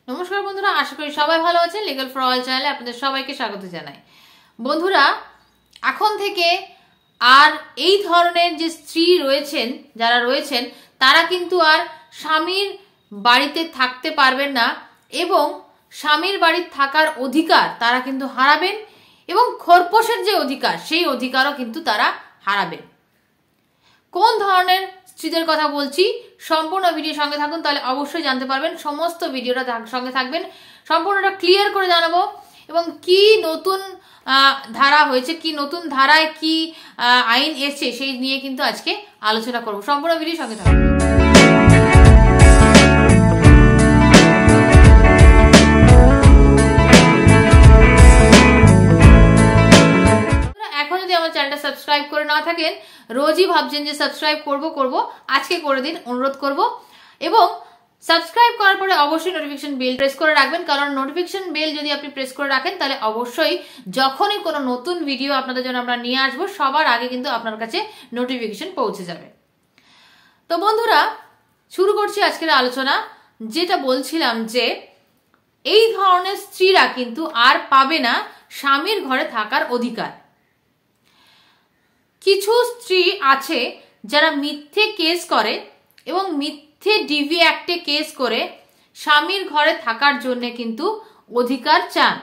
নমস্কার বন্ধুরা, আশা করি সবাই ভালো আছেন। লিগ্যাল ফর অল চ্যানেলে আপনাদের সবাইকে স্বাগত জানাই। বন্ধুরা, এখন থেকে আর এই ধরনের যে স্ত্রী রয়েছেন, যারা রয়েছেন তারা কিন্তু আর স্বামীর বাড়িতে থাকতে পারবেন না এবং স্বামীর বাড়িতে থাকার অধিকার তারা কিন্তু হারাবেন এবং খোরপোশের যে অধিকার সেই অধিকারও কিন্তু তারা হারাবেন। কোন ধরনের স্ত্রীদের কথা বলছি, সম্পূর্ণ ভিডিও সঙ্গে থাকুন, তাহলে অবশ্যই জানতে পারবেন। সমস্ত ভিডিওটা সঙ্গে থাকবেন, সম্পূর্ণটা ক্লিয়ার করে জানাবো এবং কি নতুন ধারা হয়েছে, কি নতুন ধারায় কি আইন এসছে সেই নিয়ে কিন্তু আজকে আলোচনা করব। সম্পূর্ণ ভিডিও সঙ্গে থাকুন। এখন যদি আমার চ্যানেলটা সাবস্ক্রাইব করে না থাকেন, রোজই ভাবছেন যে সাবস্ক্রাইব করব, আজকে করে দিন, অনুরোধ করব। এবং সাবস্ক্রাইব করার পরে অবশ্যই নোটিফিকেশন বেল প্রেস করে রাখবেন, কারণ নোটিফিকেশন বেল যদি আপনি প্রেস করে রাখেন তাহলে অবশ্যই যখনই কোনো নতুন ভিডিও আপনাদের জন্য আমরা নিয়ে আসবো সবার আগে কিন্তু আপনার কাছে নোটিফিকেশন পৌঁছে যাবে। তো বন্ধুরা, শুরু করছি আজকের আলোচনা। যেটা বলছিলাম যে এই ধরনের স্ত্রীরা কিন্তু আর পাবে না স্বামীর ঘরে থাকার অধিকার। কিছু স্ত্রী আছে যারা মিথ্যে কেস করে এবং মিথ্যে ডিভি অ্যাক্টে কেস করে স্বামীর ঘরে থাকার জন্য কিন্তু অধিকার চান,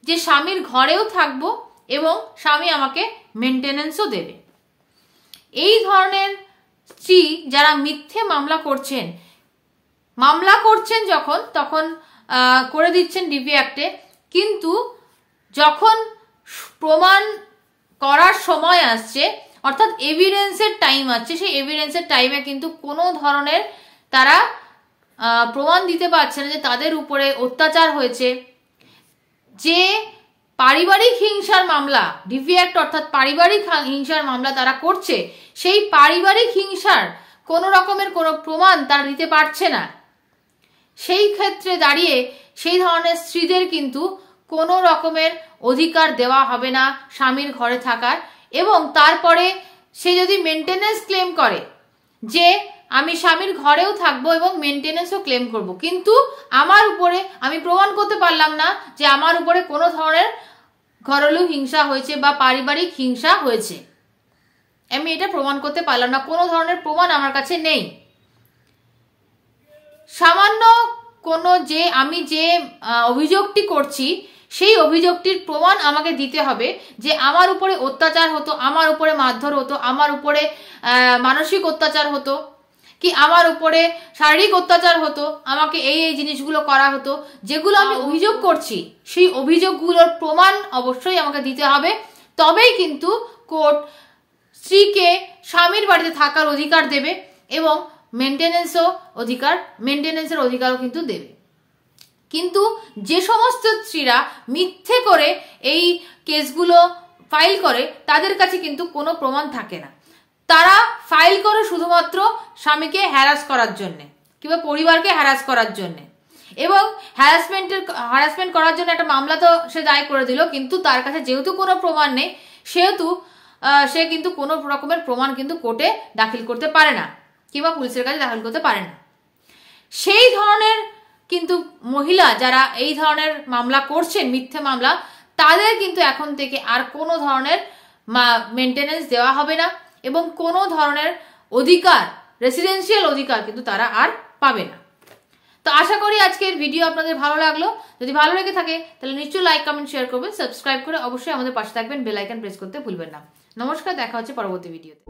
যে স্বামীর ঘরেও থাকবো এবং স্বামী আমাকে মেনটেনেন্সও দেবে। এই ধরনের স্ত্রী যারা মিথ্যে মামলা করছেন যখন তখন করে দিচ্ছেন ডিভি অ্যাক্টে, কিন্তু যখন প্রমাণ করার সময় আসছে, অর্থাৎ এভিডেন্সের টাইম আসছে, সেই এভিডেন্সের টাইমে কিন্তু কোনো ধরনের তারা প্রমাণ দিতে পারছে না যে তাদের উপরে অত্যাচার হয়েছে। যে পারিবারিক হিংসার মামলা, ডিভি অ্যাক্ট অর্থাৎ পারিবারিক হিংসার মামলা তারা করছে, সেই পারিবারিক হিংসার কোনো রকমের কোনো প্রমাণ তারা দিতে পারছে না। সেই ক্ষেত্রে দাঁড়িয়ে সেই ধরনের স্ত্রীদের কিন্তু কোনো রকমের অধিকার দেওয়া হবে না স্বামীর ঘরে থাকার। এবং তারপরে সে যদি মেনটেনেন্স ক্লেম করে যে আমি স্বামীর ঘরেও থাকবো এবং মেনটেনেন্সও ক্লেম করব, কিন্তু আমার উপরে আমি প্রমাণ করতে পারলাম না যে আমার উপরে কোনো ধরনের ঘরেলু হিংসা হয়েছে বা পারিবারিক হিংসা হয়েছে, আমি এটা প্রমাণ করতে পারলাম না, কোনো ধরনের প্রমাণ আমার কাছে নেই। সামান্য কোনো যে আমি যে অভিযোগটি করছি সেই অভিযোগটির প্রমাণ আমাকে দিতে হবে যে আমার উপরে অত্যাচার হতো, আমার উপরে মারধর হতো, আমার উপরে মানসিক অত্যাচার হতো, কি আমার উপরে শারীরিক অত্যাচার হতো, আমাকে এই এই জিনিসগুলো করা হতো, যেগুলো আমি অভিযোগ করছি সেই অভিযোগগুলোর প্রমাণ অবশ্যই আমাকে দিতে হবে। তবেই কিন্তু কোর্ট স্ত্রীকে স্বামীর বাড়িতে থাকার অধিকার দেবে এবং মেনটেনেন্সের অধিকারও কিন্তু দেবে। কিন্তু যে সমস্ত স্ত্রীরা মিথ্যে করে এই কেসগুলো ফাইল করে তাদের কাছে কিন্তু কোনো প্রমাণ থাকে না। তারা ফাইল করে শুধুমাত্র স্বামীকে হ্যারাস করার জন্যে কিংবা পরিবারকে হ্যারাস করার জন্যে, এবং হ্যারাসমেন্ট করার জন্য একটা মামলা তো সে দায় করে দিল, কিন্তু তার কাছে যেহেতু কোনো প্রমাণ নেই সেহেতু সে কিন্তু কোনো রকমের প্রমাণ কিন্তু কোর্টে দাখিল করতে পারে না কিংবা পুলিশের কাছে দাখিল করতে পারে না। সেই ধরনের কিন্তু মহিলা যারা এই ধরনের মামলা করছেন, মিথ্যে মামলা, তাদের কিন্তু এখন থেকে আর কোনো ধরনের মেনটেনেন্স দেওয়া হবে না এবং কোনো ধরনের অধিকার, রেসিডেন্সিয়াল অধিকার কিন্তু তারা আর পাবে না। তো আশা করি আজকের ভিডিও আপনাদের ভালো লাগলো। যদি ভালো লেগে থাকে তাহলে নিশ্চয়ই লাইক, কমেন্ট, শেয়ার করবেন, সাবস্ক্রাইব করে অবশ্যই আমাদের পাশে থাকবেন, বেল আইকন প্রেস করতে ভুলবেন না। নমস্কার, দেখা হচ্ছে পরবর্তী ভিডিওতে।